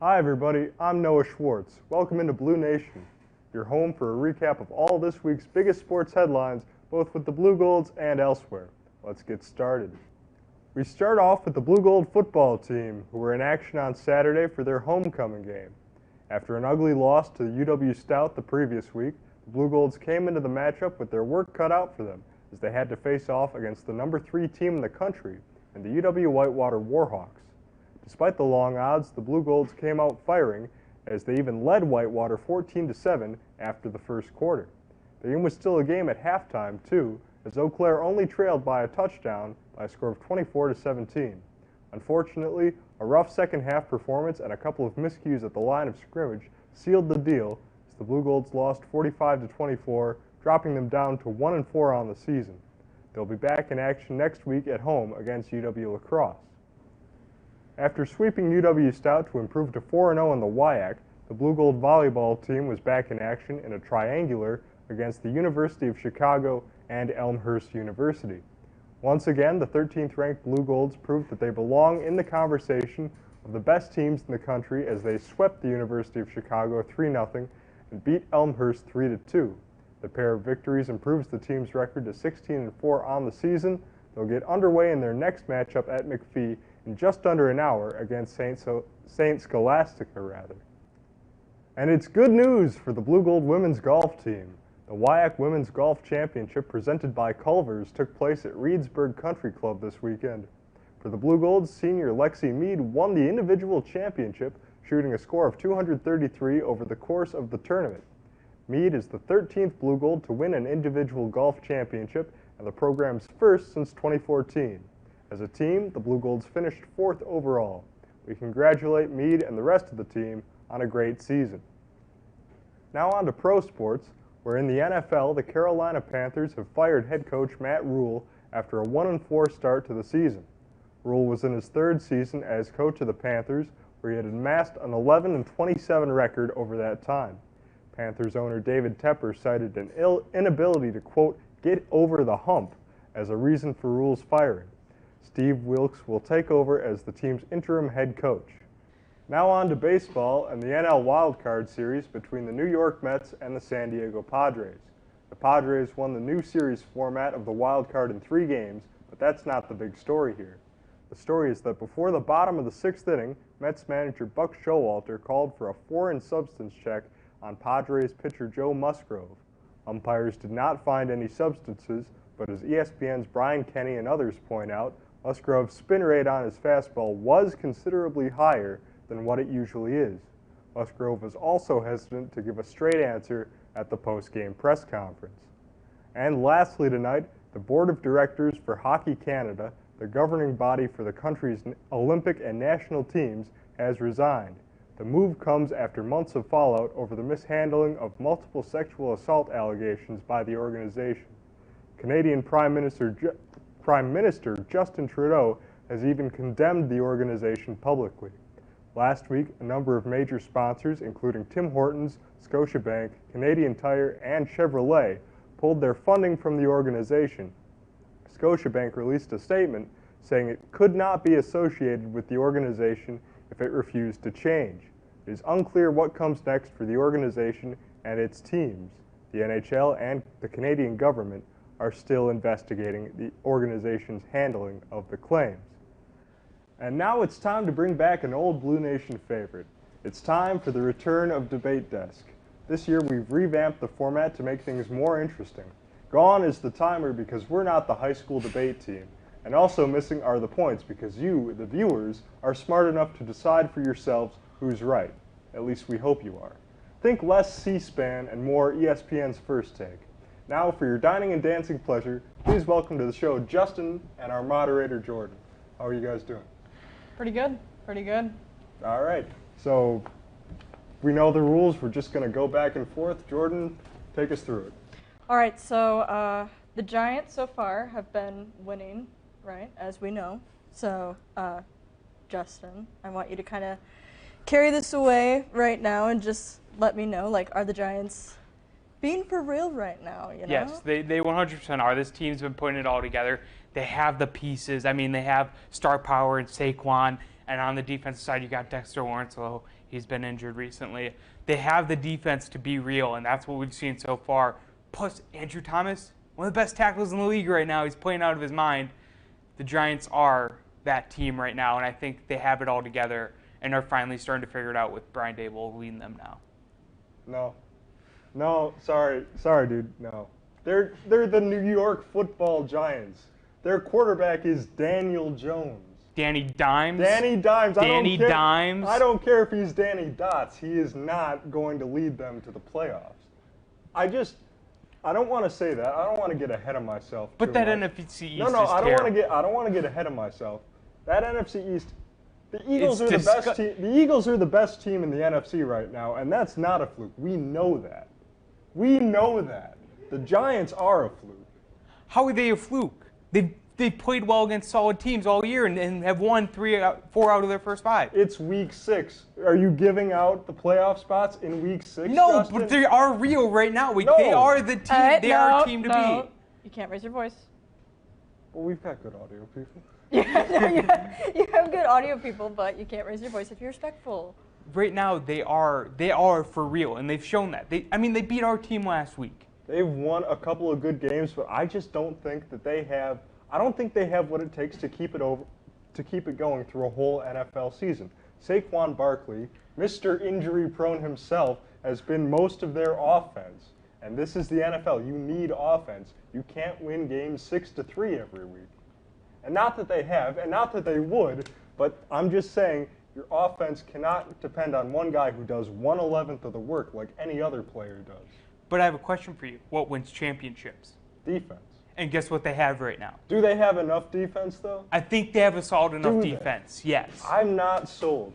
Hi everybody, I'm Noah Schwartz. Welcome into BluNation, your home for a recap of all this week's biggest sports headlines, both with the Blugolds and elsewhere. Let's get started. We start off with the Blugold football team, who were in action on Saturday for their homecoming game. After an ugly loss to UW Stout the previous week, the Blugolds came into the matchup with their work cut out for them, as they had to face off against the number 3 team in the country and the UW Whitewater Warhawks. Despite the long odds, the Blugolds came out firing, as they even led Whitewater 14-7 after the first quarter. The game was still a game at halftime, too, as Eau Claire only trailed by a touchdown by a score of 24-17. Unfortunately, a rough second-half performance and a couple of miscues at the line of scrimmage sealed the deal, as the Blugolds lost 45-24, dropping them down to 1-4 on the season. They'll be back in action next week at home against UW La Crosse. After sweeping UW Stout to improve to 4-0 in the WIAC, the Blugold volleyball team was back in action in a triangular against the University of Chicago and Elmhurst University. Once again, the 13th-ranked Blugolds proved that they belong in the conversation of the best teams in the country, as they swept the University of Chicago 3-0 and beat Elmhurst 3-2. The pair of victories improves the team's record to 16-4 on the season. They'll get underway in their next matchup at McPhee in just under an hour against St. Scholastica. And it's good news for the Blugold women's golf team. The WIAC Women's Golf Championship presented by Culver's took place at Reedsburg Country Club this weekend. For the Blugolds, senior Lexi Mead won the individual championship, shooting a score of 233 over the course of the tournament. Mead is the 13th Blugold to win an individual golf championship and the program's first since 2014. As a team, the Blugolds finished 4th overall. We congratulate Mead and the rest of the team on a great season. Now on to pro sports, where in the NFL, the Carolina Panthers have fired head coach Matt Rule after a 1-4 start to the season. Rule was in his 3rd season as coach of the Panthers, where he had amassed an 11-27 record over that time. Panthers owner David Tepper cited an inability to, quote, get over the hump as a reason for Rule's firing. Steve Wilkes will take over as the team's interim head coach. Now on to baseball and the NL Wildcard Series between the New York Mets and the San Diego Padres. The Padres won the new series format of the wild card in 3 games, but that's not the big story here. The story is that before the bottom of the 6th inning, Mets manager Buck Showalter called for a foreign substance check on Padres pitcher Joe Musgrove. Umpires did not find any substances, but as ESPN's Brian Kenny and others point out, Musgrove's spin rate on his fastball was considerably higher than what it usually is. Musgrove was also hesitant to give a straight answer at the post-game press conference. And lastly tonight, the Board of Directors for Hockey Canada, the governing body for the country's Olympic and national teams, has resigned. The move comes after months of fallout over the mishandling of multiple sexual assault allegations by the organization. Canadian Prime Minister Justin Trudeau has even condemned the organization publicly. Last week, a number of major sponsors, including Tim Hortons, Scotiabank, Canadian Tire, and Chevrolet, pulled their funding from the organization. Scotiabank released a statement saying it could not be associated with the organization if it refused to change. It is unclear what comes next for the organization and its teams. The NHL and the Canadian government are still investigating the organization's handling of the claims. And now it's time to bring back an old BluNation favorite. It's time for the return of Debate Desk. This year we've revamped the format to make things more interesting. Gone is the timer because we're not the high school debate team. And also missing are the points because you, the viewers, are smart enough to decide for yourselves who's right. At least we hope you are. Think less C-SPAN and more ESPN's First Take. Now for your dining and dancing pleasure, please welcome to the show Justin and our moderator Jordan. How are you guys doing? Pretty good, pretty good. All right, so we know the rules. We're just going to go back and forth. Jordan, take us through it. All right, so the Giants so far have been winning, right, as we know. So, Justin, I want you to kind of carry this away right now and just let me know, like, are the Giants being for real right now, you know? Yes, they 100% are. This team's been putting it all together. They have the pieces. I mean, they have star power and Saquon. And on the defensive side, you got Dexter Lawrence, although he's been injured recently. They have the defense to be real, and that's what we've seen so far. Plus, Andrew Thomas, one of the best tackles in the league right now. He's playing out of his mind. The Giants are that team right now, and I think they have it all together and are finally starting to figure it out with Brian Dable leading them now. No, sorry, dude, no. They're the New York Football Giants. Their quarterback is Daniel Jones. Danny Dimes. Dimes. I don't care if he's Danny Dots. He is not going to lead them to the playoffs. I don't want to say that. I don't want to get ahead of myself. But that much. NFC East No, is I terrible. don't want to get ahead of myself. That NFC East, the Eagles are the best team. The Eagles are the best team in the NFC right now, and that's not a fluke. We know that. The Giants are a fluke. How are they a fluke? They've played well against solid teams all year and have won 4 out of their first 5. It's week 6. Are you giving out the playoff spots in week 6? No, Justin? but they are real right now. No. They are the team. They are a team to beat. You can't raise your voice. Well, we've got good audio people. You have good audio people, but you can't raise your voice if you're respectful. Right now, they are for real, and they've shown that. They beat our team last week. They've won a couple of good games, but I just don't think that they have. I don't think they have what it takes to keep it going through a whole NFL season. Saquon Barkley, Mr. Injury-prone himself, has been most of their offense. And this is the NFL. You need offense. You can't win games 6-3 every week. And not that they have, and not that they would, but I'm just saying your offense cannot depend on one guy who does 1/11 of the work like any other player does. But I have a question for you. What wins championships? Defense. And guess what they have right now? Do they have enough defense, though? I think they have a solid enough Do they? defense. Yes. I'm not sold.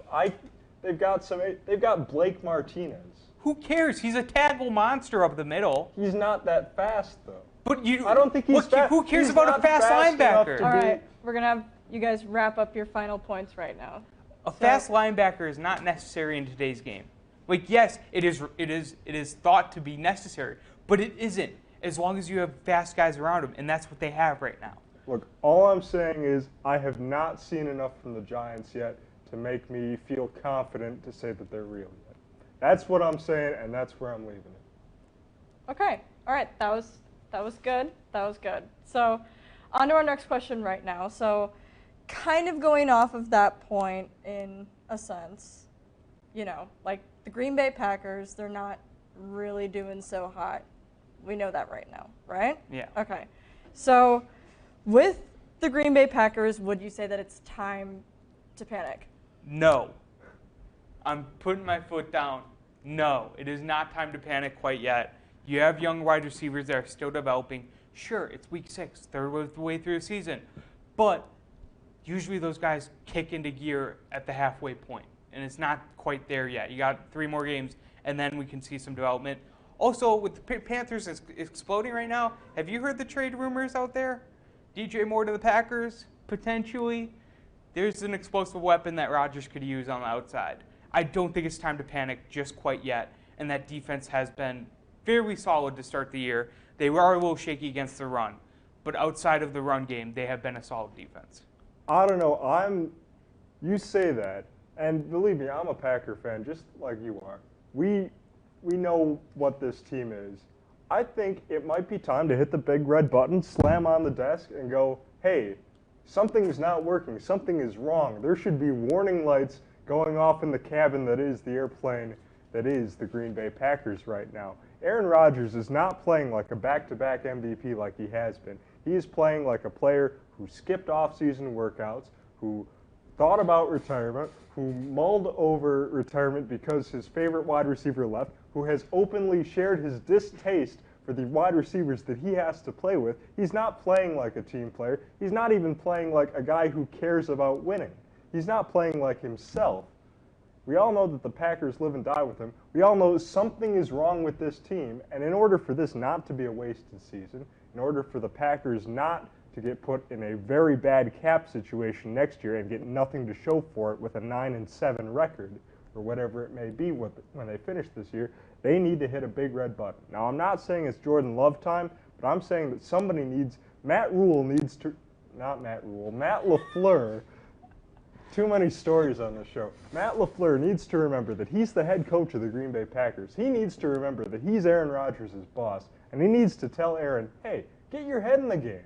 They've got Blake Martinez. Who cares? He's a tackle monster up the middle. He's not that fast, though. But I don't think he's fast. Who cares He's about not a fast enough linebacker? to All be- right, we're going to have you guys wrap up your final points right now. A fast linebacker is not necessary in today's game. Like, yes, it is thought to be necessary, but it isn't as long as you have fast guys around him, and that's what they have right now. Look, all I'm saying is I have not seen enough from the Giants yet to make me feel confident to say that they're real yet. That's what I'm saying, and that's where I'm leaving it. Okay, all right, that was good. That was good. So, on to our next question right now. So, kind of going off of that point in a sense, like the Green Bay Packers, they're not really doing so hot. We know that right now, right? Yeah. Okay. So, with the Green Bay Packers, would you say that it's time to panic? No. I'm putting my foot down. No, it is not time to panic quite yet. You have young wide receivers that are still developing. Sure, it's week 6, third of the way through the season. But usually those guys kick into gear at the halfway point, and it's not quite there yet. You got 3 more games, and then we can see some development. Also, with the Panthers exploding right now, have you heard the trade rumors out there? DJ Moore to the Packers, potentially. There's an explosive weapon that Rodgers could use on the outside. I don't think it's time to panic just quite yet, and that defense has been fairly solid to start the year. They were a little shaky against the run, but outside of the run game, they have been a solid defense. I don't know. You say that, and believe me, I'm a Packer fan just like you are. We know what this team is. I think it might be time to hit the big red button, slam on the desk, and go, hey, something's not working. Something is wrong. There should be warning lights going off in the cabin that is the airplane that is the Green Bay Packers right now. Aaron Rodgers is not playing like a back-to-back MVP like he has been. He is playing like a player who skipped off-season workouts, who thought about retirement, who mulled over retirement because his favorite wide receiver left, who has openly shared his distaste for the wide receivers that he has to play with. He's not playing like a team player. He's not even playing like a guy who cares about winning. He's not playing like himself. We all know that the Packers live and die with him. We all know something is wrong with this team, and in order for this not to be a wasted season, in order for the Packers not to get put in a very bad cap situation next year and get nothing to show for it with a 9-7 record, or whatever it may be when they finish this year, they need to hit a big red button. Now, I'm not saying it's Jordan Love time, but I'm saying that Matt LaFleur Too many stories on this show. Matt LaFleur needs to remember that he's the head coach of the Green Bay Packers. He needs to remember that he's Aaron Rodgers' boss, and he needs to tell Aaron, hey, get your head in the game.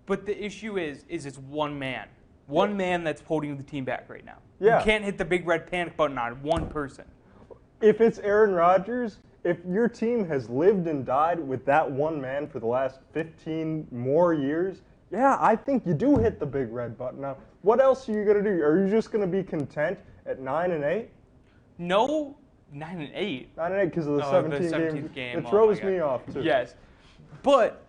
But the issue is it's one man. One man that's holding the team back right now. Yeah. You can't hit the big red panic button on one person. If it's Aaron Rodgers, if your team has lived and died with that one man for the last 15 more years, yeah, I think you do hit the big red button. Now, what else are you going to do? Are you just going to be content at 9-8? No, 9-8. 9-8 because of the 17th game. It throws me off, too. Yes. But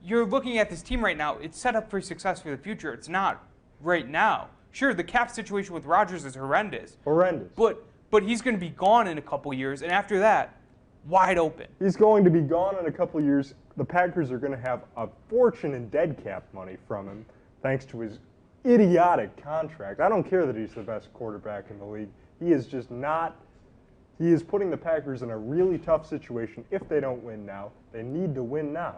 you're looking at this team right now. It's set up for success for the future. It's not right now. Sure, the cap situation with Rodgers is horrendous. Horrendous. But he's going to be gone in a couple years, and after that, wide open. He's going to be gone in a couple years. The Packers are going to have a fortune in dead cap money from him, thanks to his idiotic contract. I don't care that he's the best quarterback in the league. He is just not. He is putting the Packers in a really tough situation if they don't win now. They need to win now.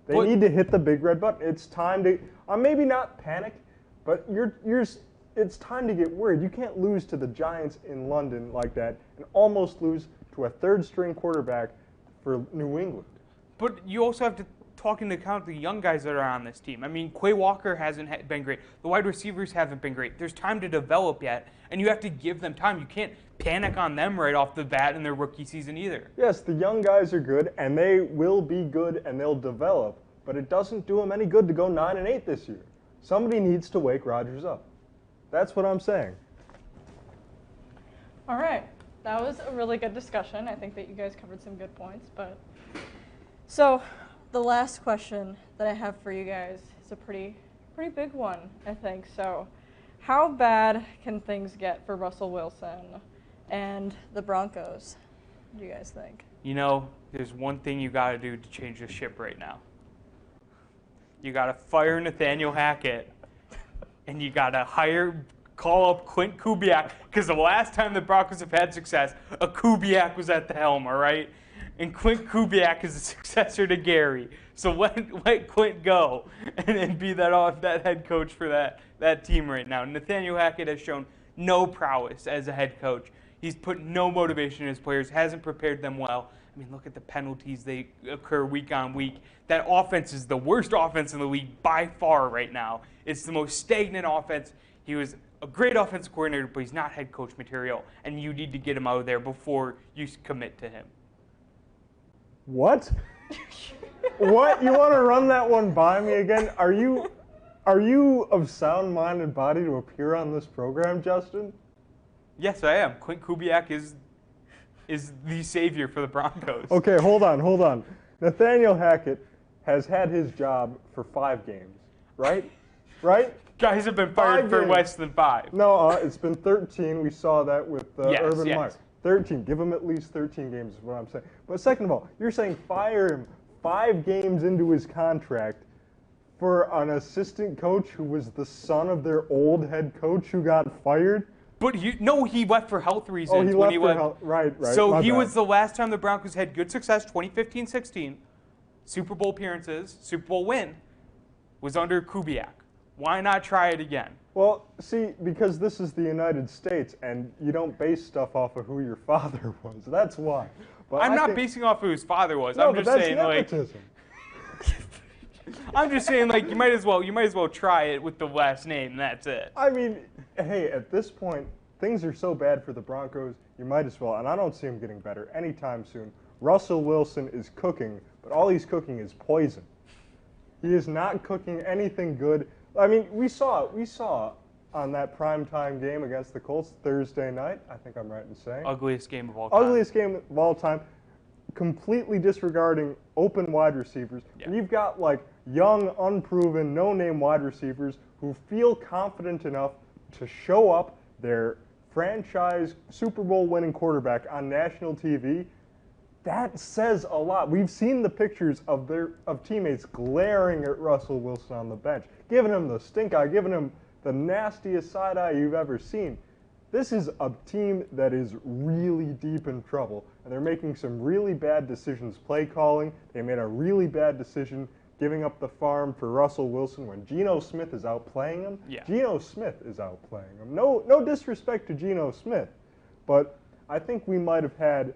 They need to hit the big red button. It's time to, maybe not panic, but it's time to get worried. You can't lose to the Giants in London like that and almost lose to a third-string quarterback for New England. But you also have to take into account the young guys that are on this team. I mean, Quay Walker hasn't been great. The wide receivers haven't been great. There's time to develop yet, and you have to give them time. You can't panic on them right off the bat in their rookie season either. Yes, the young guys are good, and they will be good, and they'll develop, but it doesn't do them any good to go 9-8 this year. Somebody needs to wake Rodgers up. That's what I'm saying. All right. That was a really good discussion. I think that you guys covered some good points. So the last question that I have for you guys is a pretty big one, I think. So how bad can things get for Russell Wilson and the Broncos, do you guys think? You know, there's one thing you got to do to change the ship right now. You got to fire Nathaniel Hackett, and you got to call up Clint Kubiak, because the last time the Broncos have had success, a Kubiak was at the helm, all right? And Clint Kubiak is the successor to Gary. So let Clint go and be that head coach for that team right now. Nathaniel Hackett has shown no prowess as a head coach. He's put no motivation in his players, hasn't prepared them well. I mean, look at the penalties they occur week on week. That offense is the worst offense in the league by far right now. It's the most stagnant offense. He was a great offensive coordinator, but he's not head coach material, and you need to get him out of there before you commit to him. What? What? You want to run that one by me again? Are you of sound-minded body to appear on this program, Justin? Yes, I am. Clint Kubiak is the savior for the Broncos. Okay, hold on. Nathaniel Hackett has had his job for 5 games, right? Right? Guys have been fired for less than 5. No, it's been 13. We saw that with Urban Meyer. 13. Give him at least 13 games is what I'm saying. But second of all, you're saying fire him 5 games into his contract for an assistant coach who was the son of their old head coach who got fired? But he left for health reasons. Oh, he left for health. Right. So he was the last time the Broncos had good success, 2015-16, Super Bowl appearances, Super Bowl win, was under Kubiak. Why not try it again? Well, see, because this is the United States, and you don't base stuff off of who your father was. That's why. But I'm not basing off who his father was. No, I'm just saying, nepotism. I'm just saying, you might as well try it with the last name. That's it. I mean, hey, at this point, things are so bad for the Broncos, you might as well. And I don't see them getting better anytime soon. Russell Wilson is cooking, but all he's cooking is poison. He is not cooking anything good. I mean, we saw on that primetime game against the Colts Thursday night, I think I'm right in saying. Ugliest game of all time. Ugliest game of all time. Completely disregarding open wide receivers. Yeah. And you've got young, unproven, no-name wide receivers who feel confident enough to show up their franchise Super Bowl winning quarterback on national TV. That says a lot. We've seen the pictures of teammates glaring at Russell Wilson on the bench, giving him the stink eye, giving him the nastiest side eye you've ever seen. This is a team that is really deep in trouble, and they're making some really bad decisions play calling. They made a really bad decision giving up the farm for Russell Wilson when Geno Smith is outplaying him. Yeah. Geno Smith is outplaying him. No disrespect to Geno Smith, but I think we might have had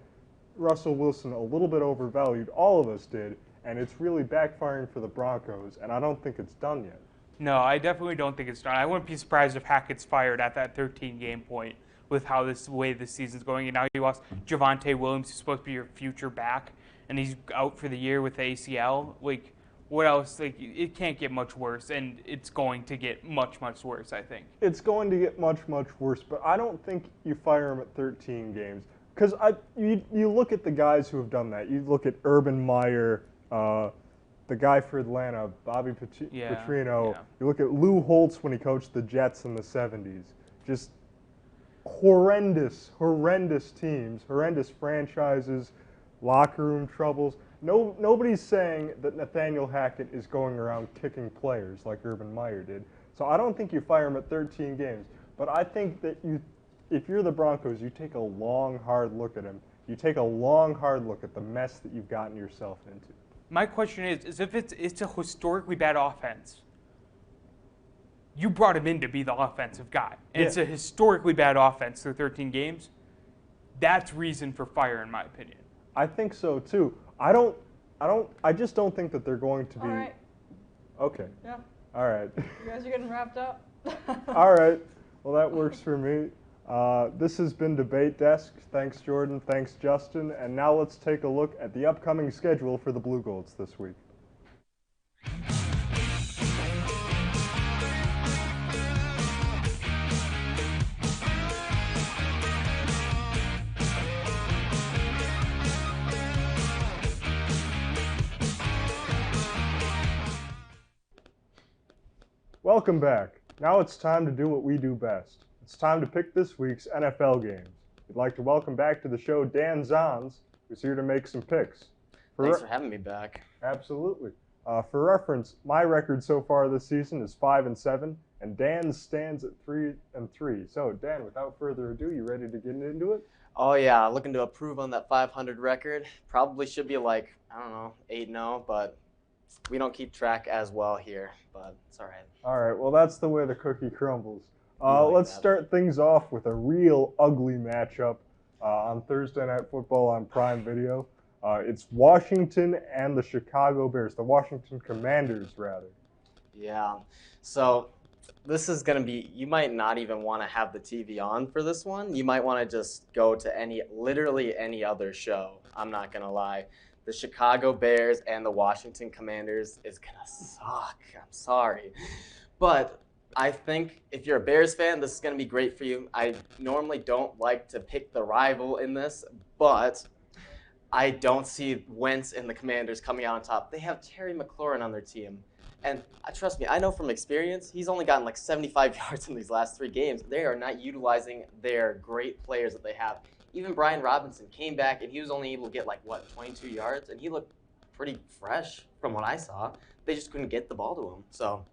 Russell Wilson a little bit overvalued. All of us did, and it's really backfiring for the Broncos, and I don't think it's done yet. No, I definitely don't think it's done. I wouldn't be surprised if Hackett's fired at that 13-game point with how this way this season's going. And now you lost Javonte Williams, who's supposed to be your future back, and he's out for the year with the ACL. Like, what else? Like, it can't get much worse, and it's going to get much, much worse, I think. It's going to get much, much worse, but I don't think you fire him at 13 games. Because you look at the guys who have done that. You look at Urban Meyer, the guy for Atlanta, Bobby Petrino. Yeah. You look at Lou Holtz when he coached the Jets in the 70s. Just horrendous teams, horrendous franchises, locker room troubles. Nobody's saying that Nathaniel Hackett is going around kicking players like Urban Meyer did. So I don't think you fire him at 13 games. But I think that if you're the Broncos, you take a long, hard look at him. You take a long, hard look at the mess that you've gotten yourself into. My question is if it's a historically bad offense, you brought him in to be the offensive guy. And it's a historically bad offense through 13 games. That's reason for fire, in my opinion. I think so too. I just don't think that they're going to be. All right. Okay. Yeah. All right. You guys are getting wrapped up. All right. Well, that works for me. This has been Debate Desk. Thanks, Jordan. Thanks, Justin. And now let's take a look at the upcoming schedule for the Blugolds this week. Welcome back. Now it's time to do what we do best. It's time to pick this week's NFL games. We'd like to welcome back to the show Dan Zons, who's here to make some picks. Thanks for having me back. Absolutely. For reference, my record so far this season is 5-7, and Dan's stands at 3-3. So, Dan, without further ado, you ready to get into it? Oh yeah, looking to improve on that 500 record. Probably should be like, I don't know, 8-0, but we don't keep track as well here, but it's all right. All right, well, that's the way the cookie crumbles. Like Let's that. start things off with a real ugly matchup on Thursday Night Football on Prime Video. It's Washington and the Chicago Bears, the Washington Commanders, rather. Yeah, so this is going to be, you might not even want to have the TV on for this one. You might want to just go to literally any other show. I'm not going to lie. The Chicago Bears and the Washington Commanders is going to suck. I'm sorry. But I think if you're a Bears fan, this is going to be great for you. I normally don't like to pick the rival in this, but I don't see Wentz and the Commanders coming out on top. They have Terry McLaurin on their team. And trust me, I know from experience, he's only gotten like 75 yards in these last 3 games. They are not utilizing their great players that they have. Even Brian Robinson came back, and he was only able to get, 22 yards, and he looked pretty fresh from what I saw. They just couldn't get the ball to him. So,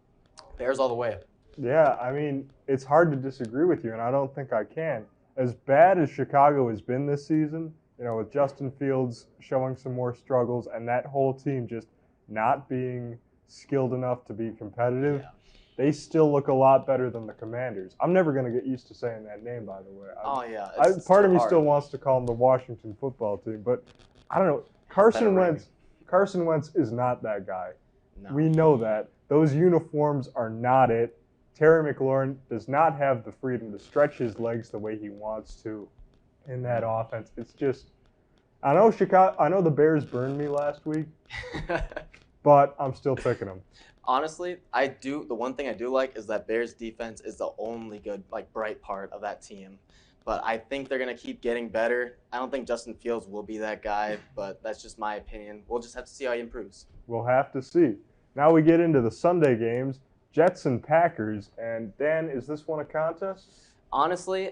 Bears all the way. Yeah, I mean, it's hard to disagree with you, and I don't think I can. As bad as Chicago has been this season, with Justin Fields showing some more struggles and that whole team just not being skilled enough to be competitive, they still look a lot better than the Commanders. I'm never going to get used to saying that name, by the way. Part of me still wants to call them the Washington Football Team, but I don't know. Carson Wentz is not that guy. No. We know that. Those uniforms are not it. Terry McLaurin does not have the freedom to stretch his legs the way he wants to in that offense. It's just, I know the Bears burned me last week, but I'm still picking them. Honestly, the one thing I do like is that Bears defense is the only good, bright part of that team. But I think they're going to keep getting better. I don't think Justin Fields will be that guy, but that's just my opinion. We'll just have to see how he improves. We'll have to see. Now we get into the Sunday games, Jets and Packers. And Dan, is this one a contest? Honestly,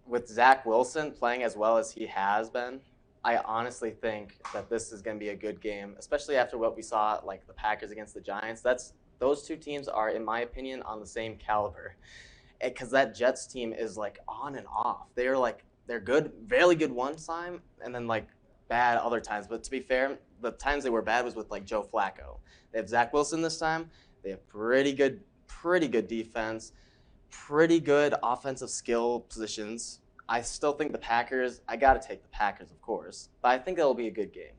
with Zach Wilson playing as well as he has been, I honestly think that this is going to be a good game, especially after what we saw, the Packers against the Giants. Those 2 teams are, in my opinion, on the same caliber. Because that Jets team is, on and off. They're good, really good one time, and then, bad other times. But to be fair, the times they were bad was with like Joe Flacco. They have Zach Wilson this time. They have pretty good defense, pretty good offensive skill positions. I still think the Packers, I got to take the Packers, of course, but I think it'll be a good game.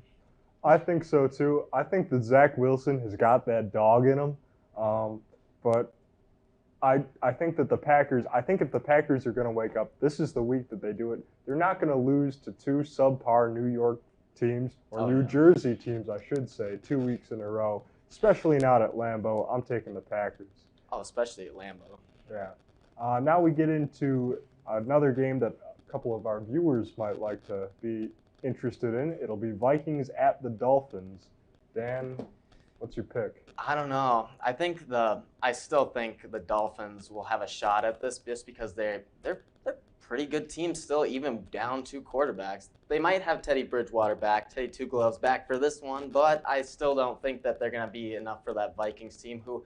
I think so too. I think that Zach Wilson has got that dog in him, but I think that the Packers. I think if the Packers are going to wake up, this is the week that they do it. They're not going to lose to two subpar New York teams or New Jersey teams, I should say, 2 weeks in a row. Especially not at Lambeau. I'm taking the Packers. Oh, especially at Lambeau. Yeah. Now we get into another game that a couple of our viewers might like to be interested in. It'll be Vikings at the Dolphins. Dan, what's your pick? I don't know. I still think the Dolphins will have a shot at this just because they're pretty good team still, even down 2 quarterbacks. They might have Teddy Bridgewater back, Teddy Two Gloves back for this one, but I still don't think that they're going to be enough for that Vikings team who,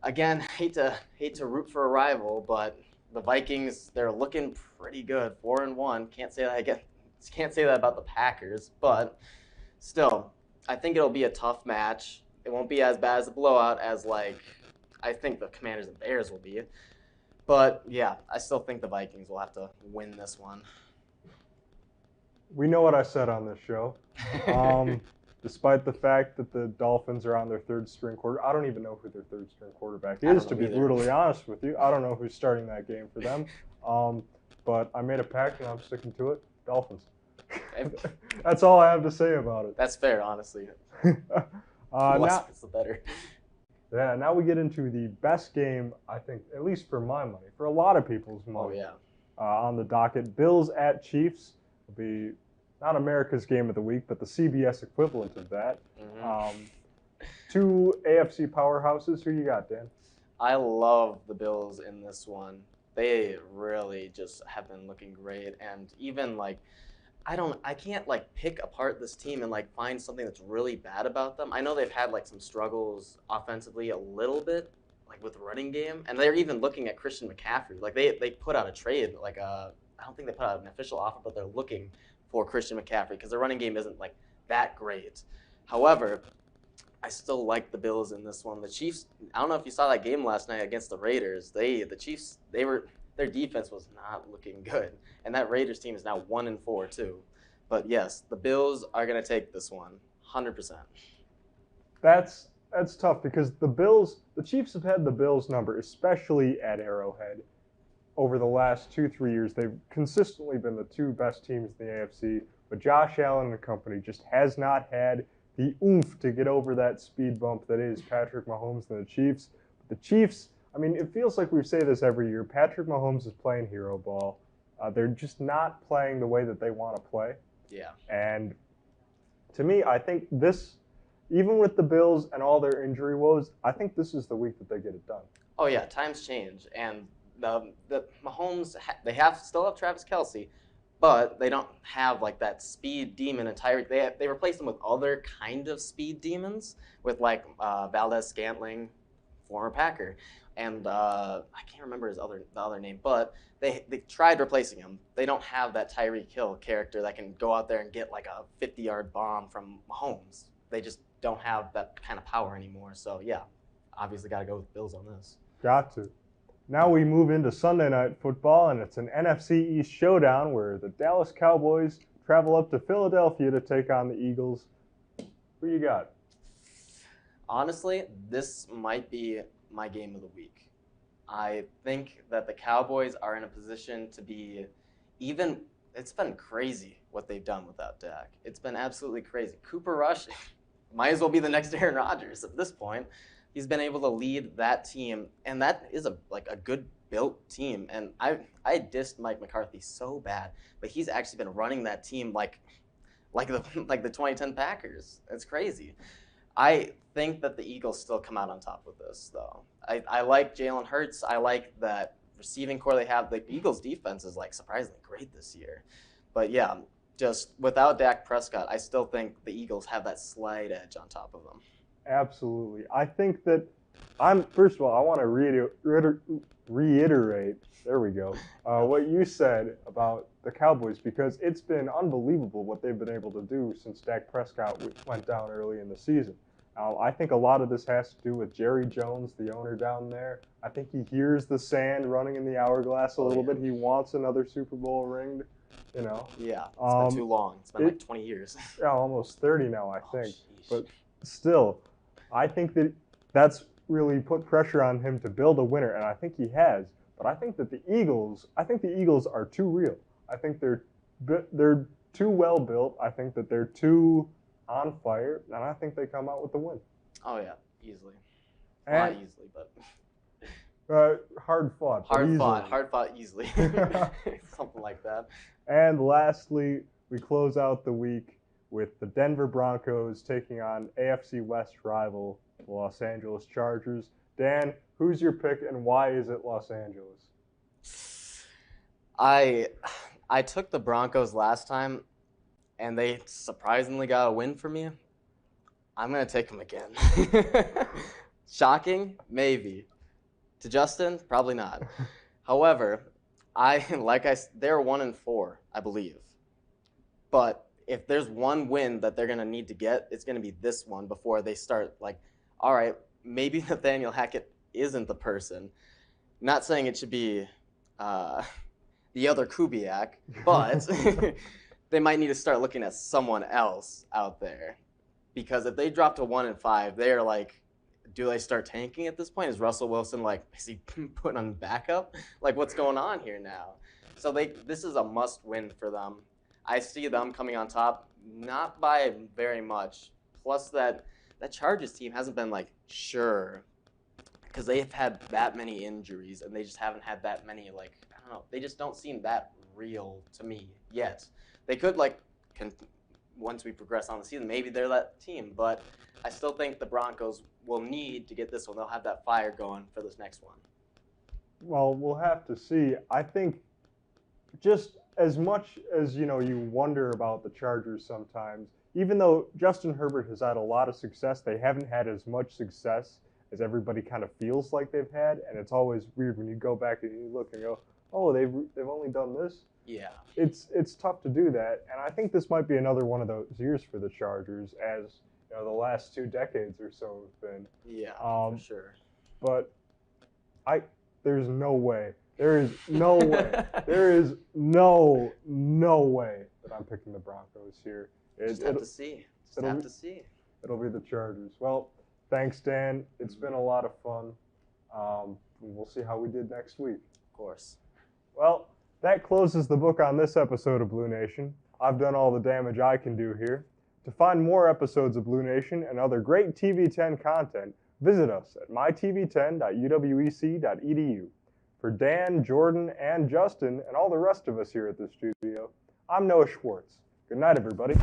again, hate to root for a rival, but the Vikings, they're looking pretty good, 4-1. Can't say that about the Packers, but still, I think it'll be a tough match. It won't be as bad as a blowout as I think the Commanders and Bears will be. But yeah, I still think the Vikings will have to win this one. We know what I said on this show. Despite the fact that the Dolphins are on their 3rd string quarter, I don't even know who their 3rd string quarterback is, to be brutally honest with you. I don't know who's starting that game for them. But I made a pact and I'm sticking to it. Dolphins. That's all I have to say about it. That's fair, honestly. Now, it's the better. Yeah, now we get into the best game, I think, at least for my money, for a lot of people's money. Oh, yeah. On the docket, Bills at Chiefs will be not America's game of the week, but the CBS equivalent of that. Mm-hmm. 2 AFC powerhouses. Who you got, Dan? I love the Bills in this one. They really just have been looking great, and even I can't pick apart this team and find something that's really bad about them. I know they've had some struggles offensively a little bit, with the running game, and they're even looking at Christian McCaffrey. They put out a trade, I don't think they put out an official offer, but they're looking for Christian McCaffrey because their running game isn't that great. However, I still like the Bills in this one. The Chiefs, I don't know if you saw that game last night against the Raiders. The Chiefs, their defense was not looking good, and that Raiders team is now 1-4 too. But yes, the Bills are going to take this one, 100%. That's tough because the Chiefs have had the Bills number, especially at Arrowhead, over the last 2-3 years. They've consistently been the 2 best teams in the AFC, but Josh Allen and company just has not had the oomph to get over that speed bump that is Patrick Mahomes and the Chiefs. But the Chiefs, I mean, it feels like we say this every year. Patrick Mahomes is playing hero ball. They're just not playing the way that they want to play. Yeah. And to me, I think this, even with the Bills and all their injury woes, I think this is the week that they get it done. Oh yeah, times change, and the Mahomes, they still have Travis Kelce, but they don't have that speed demon and Tyreek. They replace them with other kind of speed demons with Valdez-Scantling, former Packer, and I can't remember the other name, but they tried replacing him. They don't have that Tyreek Hill character that can go out there and get a 50-yard bomb from Mahomes. They just don't have that kind of power anymore. So yeah, obviously got to go with Bills on this. Got to. Now we move into Sunday Night Football, and it's an NFC East showdown where the Dallas Cowboys travel up to Philadelphia to take on the Eagles. Who you got? Honestly, this might be my game of the week. I think that the Cowboys are in a position to be it's been crazy what they've done without Dak. It's been absolutely crazy. Cooper Rush might as well be the next Aaron Rodgers at this point. He's been able to lead that team, and that is a good built team. And I dissed Mike McCarthy so bad, but he's actually been running that team like the 2010 Packers. It's crazy. I think that the Eagles still come out on top with this, though. I like Jalen Hurts. I like that receiving core they have. The Eagles' defense is surprisingly great this year. But yeah, just without Dak Prescott, I still think the Eagles have that slight edge on top of them. Absolutely. I think that First of all, I want to reiterate. There we go. What you said about the Cowboys, because it's been unbelievable what they've been able to do since Dak Prescott went down early in the season. I think a lot of this has to do with Jerry Jones, the owner down there. I think he hears the sand running in the hourglass a little bit. He wants another Super Bowl ring, you know. Yeah, it's been too long. It's been like 20 years. Yeah, almost 30 now, I think. Geez. But still, I think that's really put pressure on him to build a winner, and I think he has. But I think that the Eagles are too real. I think they're too well built. I think that they're too on fire, and I think they come out with the win. Oh yeah, easily. And, not easily, but hard fought. Hard fought easily. Something like that. And lastly, we close out the week with the Denver Broncos taking on AFC West rival the Los Angeles Chargers. Dan, who's your pick and why is it Los Angeles? I took the Broncos last time, and they surprisingly got a win for me. I'm going to take them again. Shocking? Maybe. To Justin? Probably not. However, they're 1-4, I believe. But if there's one win that they're going to need to get, it's going to be this one before they start like, all right, maybe Nathaniel Hackett isn't the person. Not saying it should be the other Kubiak, but they might need to start looking at someone else out there. Because if they drop to 1-5, they're like, do they start tanking at this point? Is Russell Wilson like, is he putting on backup? Like, what's going on here now? So this is a must-win for them. I see them coming on top, not by very much. Plus that Chargers team hasn't been like sure, because they've had that many injuries and they just haven't had that many, like, I don't know, they just don't seem that real to me yet. They could once we progress on the season, maybe they're that team, but I still think the Broncos will need to get this one. They'll have that fire going for this next one. Well, we'll have to see. I think just as much as, you wonder about the Chargers sometimes, even though Justin Herbert has had a lot of success, they haven't had as much success as everybody kind of feels like they've had, and it's always weird when you go back and you look and go, oh, they've only done this. Yeah. It's tough to do that, and I think this might be another one of those years for the Chargers, as the last 2 decades or so have been. Yeah, for sure. But there's no way. There is no way. There is no way that I'm picking the Broncos here. Just have to see. It'll be the Chargers. Well, thanks, Dan. It's been a lot of fun. We'll see how we did next week. Of course. Well, that closes the book on this episode of BluNation. I've done all the damage I can do here. To find more episodes of BluNation and other great TV10 content, visit us at mytv10.uwec.edu. For Dan, Jordan, and Justin, and all the rest of us here at the studio, I'm Noah Schwartz. Good night, everybody.